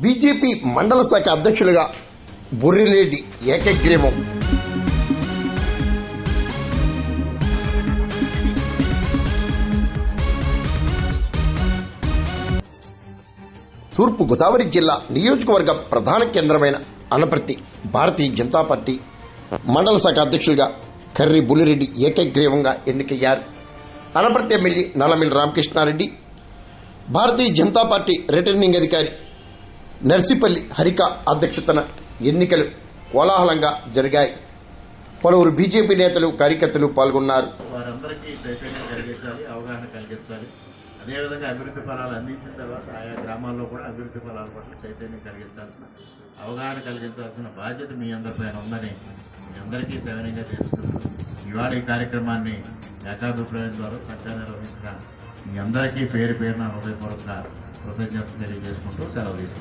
BJP మండల శాఖ అధ్యక్షులుగా బొర్రిరెడ్డి ఏకగ్రీవం. తూర్పు గోదావరి జిల్లా నియోజకవర్గ ప్రధాన కేంద్రమైన అనపర్తి భారతీయ జనతా పార్టీ మండల శాఖ అధ్యక్షులుగా కర్రి బొర్రిరెడ్డి ఏకగ్రీవంగా ఎన్నికయ్యారు. Anaparthi MLA Nallamilli Ramakrishna Reddy, Bharatiya Janata party returning అధికారి నర్సిపల్లి హరిక అధ్యక్షతన ఎన్నికలు కోలాహలంగా జరిగాయి. పలువురు బీజేపీ నేతలు కార్యకర్తలు పాల్గొన్నారు. వారందరికీ చైతన్యం కలిగించాలి, అవగాహన కలిగించాలి. అదేవిధంగా అభివృద్ధి ఫలాలు అందించిన తర్వాత ఆయా గ్రామాల్లో కూడా అభివృద్ధి ఫలాల పట్ల చైతన్యం కలిగించాల్సిన, అవగాహన కలిగించాల్సిన బాధ్యత మీ అందరిపైన ఉందని మీ అందరికీ సవినయంగా తెలుసుకుంటూ ఇవాళ ఈ కార్యక్రమాన్ని ఏకాభిప్రాయం ద్వారా చక్కగా నిర్వహించిన మీ అందరికీ పేరు పేరున హృదయపూర్వక కృతజ్ఞతలు తెలియజేసుకుంటూ సెలవు తీసుకుంటాం.